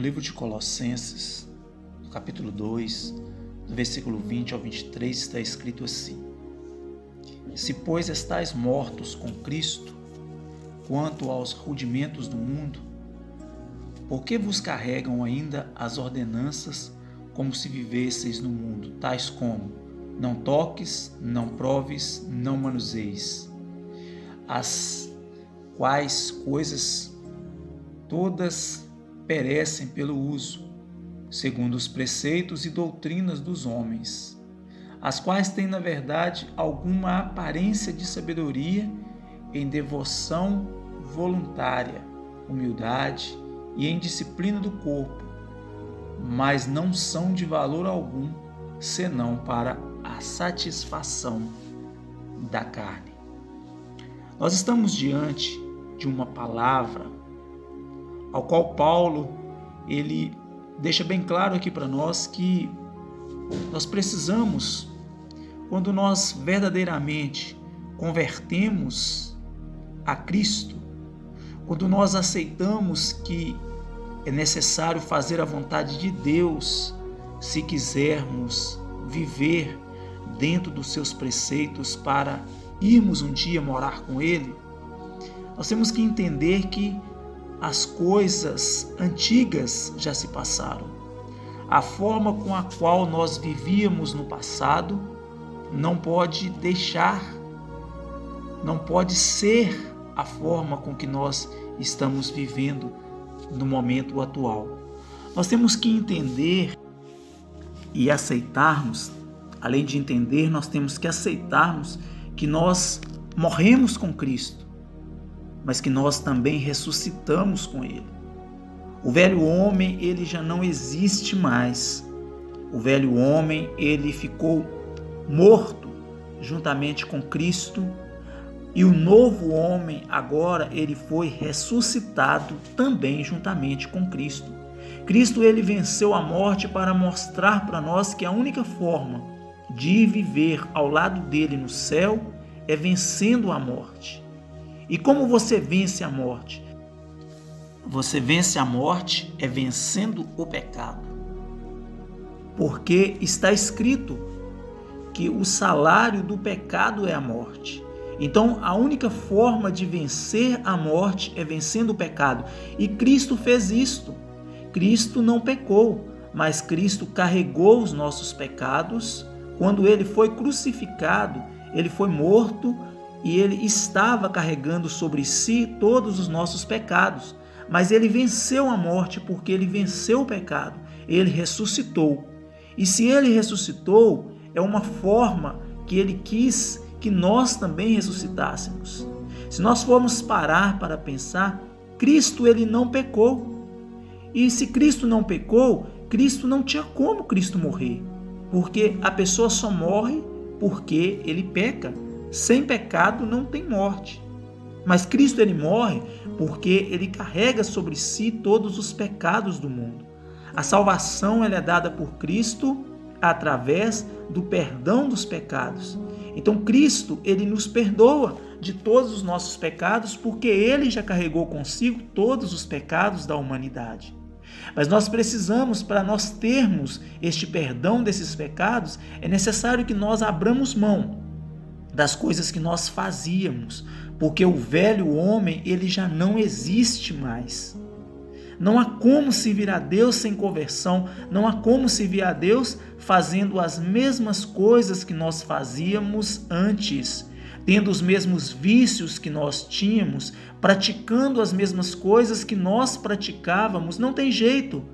livro de Colossenses, no capítulo 2, do versículo 20 ao 23, está escrito assim: Se, pois, estáis mortos com Cristo, quanto aos rudimentos do mundo, por que vos carregam ainda as ordenanças como se vivesseis no mundo, tais como: não toques, não proves, não manuseis, as quais coisas todas perecem pelo uso, segundo os preceitos e doutrinas dos homens, as quais têm, na verdade, alguma aparência de sabedoria em devoção voluntária, humildade e em disciplina do corpo, mas não são de valor algum, senão para a satisfação da carne. Nós estamos diante de uma palavra ao qual Paulo ele deixa bem claro aqui para nós que nós precisamos, quando nós verdadeiramente convertemos a Cristo, quando nós aceitamos que é necessário fazer a vontade de Deus, se quisermos viver dentro dos seus preceitos para irmos um dia morar com Ele, nós temos que entender que as coisas antigas já se passaram. A forma com a qual nós vivíamos no passado não pode ser a forma com que nós estamos vivendo no momento atual. Nós temos que entender e aceitarmos, além de entender, nós temos que aceitarmos que nós morremos com Cristo, mas que nós também ressuscitamos com Ele. O velho homem, ele já não existe mais. O velho homem, ele ficou morto juntamente com Cristo, e o novo homem agora ele foi ressuscitado também juntamente com Cristo. Cristo ele venceu a morte para mostrar para nós que a única forma de viver ao lado dele no céu é vencendo a morte. E como você vence a morte? Você vence a morte é vencendo o pecado. Porque está escrito que o salário do pecado é a morte. Então, a única forma de vencer a morte é vencendo o pecado. E Cristo fez isto. Cristo não pecou, mas Cristo carregou os nossos pecados. Quando ele foi crucificado, ele foi morto e ele estava carregando sobre si todos os nossos pecados. Mas ele venceu a morte porque ele venceu o pecado. Ele ressuscitou. E se ele ressuscitou, é uma forma que ele quis que nós também ressuscitássemos. Se nós formos parar para pensar, Cristo ele não pecou. E se Cristo não pecou, Cristo não tinha como Cristo morrer. Porque a pessoa só morre porque ele peca. Sem pecado não tem morte. Mas Cristo ele morre porque ele carrega sobre si todos os pecados do mundo. A salvação ela é dada por Cristo através do perdão dos pecados. Então Cristo ele nos perdoa de todos os nossos pecados porque ele já carregou consigo todos os pecados da humanidade. Mas nós precisamos, para nós termos este perdão desses pecados, é necessário que nós abramos mão das coisas que nós fazíamos, porque o velho homem ele já não existe mais. Não há como servir a Deus sem conversão, não há como servir a Deus fazendo as mesmas coisas que nós fazíamos antes, tendo os mesmos vícios que nós tínhamos, praticando as mesmas coisas que nós praticávamos. Não tem jeito.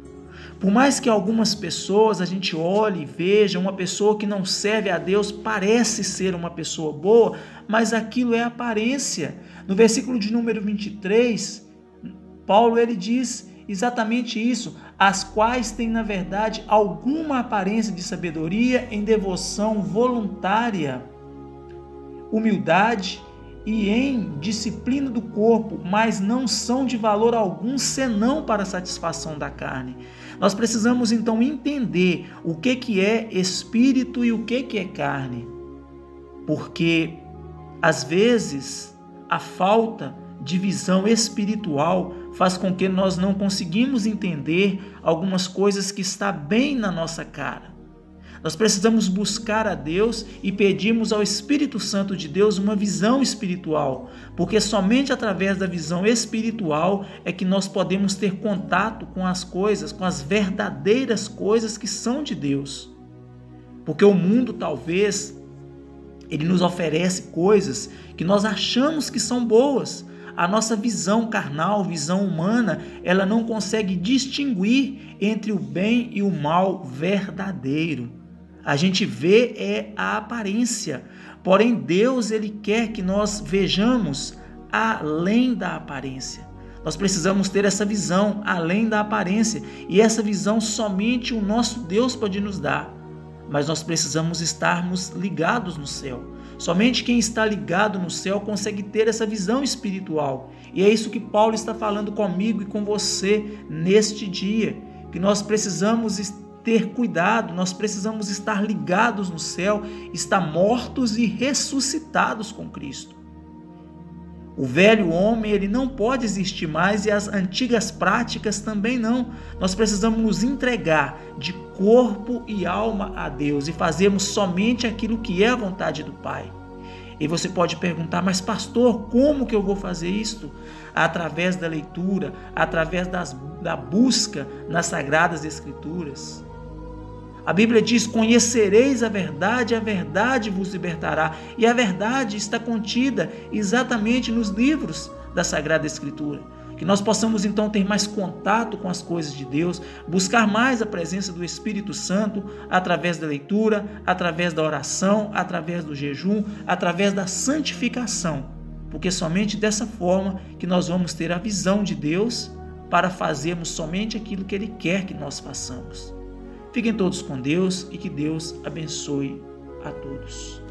Por mais que algumas pessoas a gente olhe e veja, uma pessoa que não serve a Deus parece ser uma pessoa boa, mas aquilo é aparência. No versículo de número 23, Paulo ele diz exatamente isso, as quais têm na verdade alguma aparência de sabedoria em devoção voluntária, humildade e em disciplina do corpo, mas não são de valor algum senão para a satisfação da carne. Nós precisamos então entender o que é espírito e o que é carne, porque às vezes a falta de visão espiritual faz com que nós não conseguimos entender algumas coisas que está bem na nossa cara. Nós precisamos buscar a Deus e pedirmos ao Espírito Santo de Deus uma visão espiritual, porque somente através da visão espiritual é que nós podemos ter contato com as coisas, com as verdadeiras coisas que são de Deus. Porque o mundo talvez ele nos oferece coisas que nós achamos que são boas. A nossa visão carnal, visão humana, ela não consegue distinguir entre o bem e o mal verdadeiro. A gente vê a aparência, porém Deus ele quer que nós vejamos além da aparência. Nós precisamos ter essa visão além da aparência, e essa visão somente o nosso Deus pode nos dar. Mas nós precisamos estarmos ligados no céu. Somente quem está ligado no céu consegue ter essa visão espiritual. E é isso que Paulo está falando comigo e com você neste dia, que nós precisamos ter cuidado, nós precisamos estar ligados no céu, estar mortos e ressuscitados com Cristo. O velho homem ele não pode existir mais e as antigas práticas também não. Nós precisamos nos entregar de corpo e alma a Deus e fazermos somente aquilo que é a vontade do Pai. E você pode perguntar, mas pastor, como que eu vou fazer isto? Através da leitura, através da busca nas Sagradas Escrituras. A Bíblia diz, conhecereis a verdade vos libertará. E a verdade está contida exatamente nos livros da Sagrada Escritura. Que nós possamos então ter mais contato com as coisas de Deus, buscar mais a presença do Espírito Santo através da leitura, através da oração, através do jejum, através da santificação. Porque somente dessa forma que nós vamos ter a visão de Deus para fazermos somente aquilo que Ele quer que nós façamos. Fiquem todos com Deus e que Deus abençoe a todos.